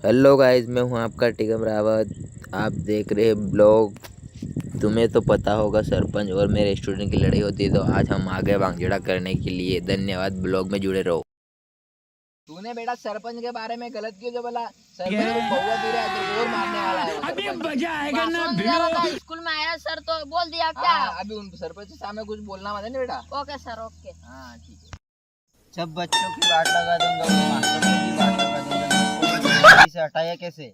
Hello guys, मैं हूं आपका टिकम रावत। आप देख रहे हैं ब्लॉग। तुम्हें तो पता होगा सरपंच और मेरे स्टूडेंट की लड़ाई होती है, तो आज हम आ गए वांगजड़ा करने के लिए। धन्यवाद, ब्लॉग में जुड़े रहो। तूने बेटा सरपंच के बारे में गलत क्यों जो बोला? सरपंच को बहुआ दे रहा है, और मारने वाला है वो अभी सरपंच। मजा आएगा ना भिड़ो। स्कूल में आया सर तो बोल दिया क्या? अभी उन सरपंच के सामने कुछ बोलना मत है ना बेटा। Okay sir, okay. हाँ ठीक है। जब बच्चों की बात लगा दूंगा वो मास्टरों की बात लगा दूंगा, इसे हटाया कैसे?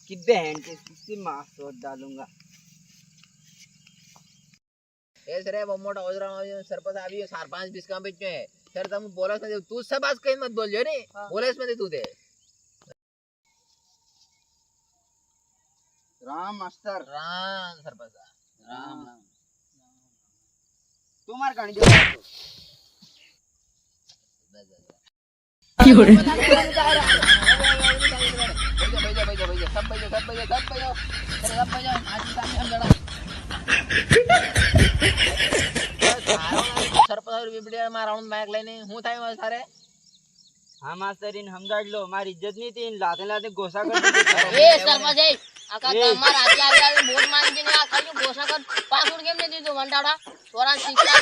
कि बहन के इसकी मास्टर डालूंगा। ए सर वो मोटा हो रहा है सरपंच अभी 4-5 काम पे है सर। तुम बोला से तू सब बात कहीं मत बोल जो रे। बोले इसमें तू दे राम मास्टर राम सरपंच राम राम तुम्हार कहानी जो बात हाँ मास्टर इन हमदाड़ लो मारी इज्जत नहीं थी इन लाते लाते गोसा कर ए सरपंच ए आका तमार आते आवे बोल मान के ना कहियो घोषणा कर पासवर्ड गेम नहीं दीदो वंडाड़ा तोरा शिक्षा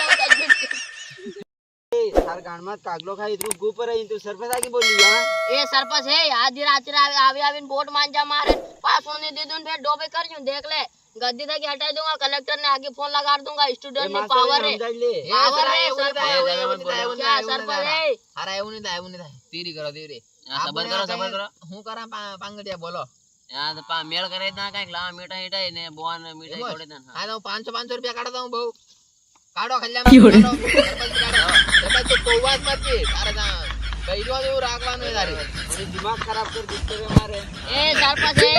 ले सार गान मत कागलो खाई इतरू गुपर है तू सरपंच आके बोल लिया। ए सरपंच है आधी रात आवे आवे वोट मान जा मारे पासवर्ड नहीं दीदो फिर डोबे कर जूं देख ले गद्दी तक हटा दूंगा। कलेक्टर ने आगे फोन लगा दूंगा। स्टूडेंट ने पावर है पावर है सरपंच क्या सरपंच है? अरे એવું નહીં થાય તેરી કરો તેરી સબર કરો હું કરા પાંગડિયા બોલો યાર તો મેળ કરે ના કાઈ લા મીઠા હીટાઈ ને બોન મીઠાઈ છોડે ના હા તો 500 રૂપિયા કાઢો દઉં બહુ કાઢો ખલ્યામાં કાઢો તો કોવાસ મત કે તારે કઈરો એવું રાખવાનું છે તારે दिमाग खराब कर देते हैं हमारे। ए सरपंच है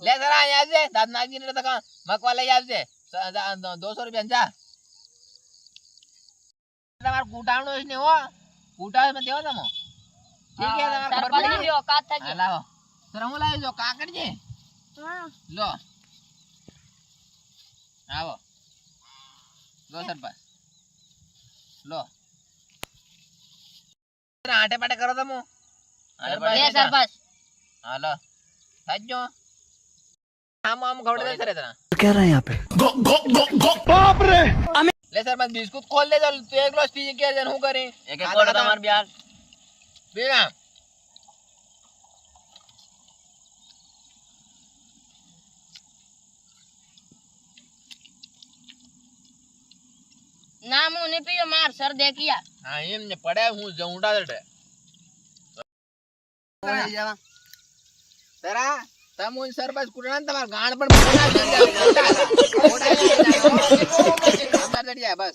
લે જરા અહીંયા આવજે દાદ નાગજી ને તો મકવા લઈ આવજે 200 રૂપિયા જા તમાર કુટાણો છે ને હો કુટાણ માં દેવો તમો ઠીક છે તમાર ખબર सरपंच પડી की औकात था जी। લાવો સર હું લાવી જો કાકડ છે લો આવો લો સરપંચ લો આટે પાટે કરો તમો ए सरपंच હાલો સાજો આમ ખવડે સર એતના क्या रहा है यहाँ पे बाप रे ले सर मैं बिस्कुट खोल ले चल तू एक ग्लास पी के जन हूं करे એક એક કોડ તમાર બ્યાર बेगा ना मुंह नहीं पियो मार सर देखिया हां एम ने पड़े हूं जऊंडा दे तेरा तमुन सरपंच कुटना તમાર ગાણ પણ બોલા દે બસ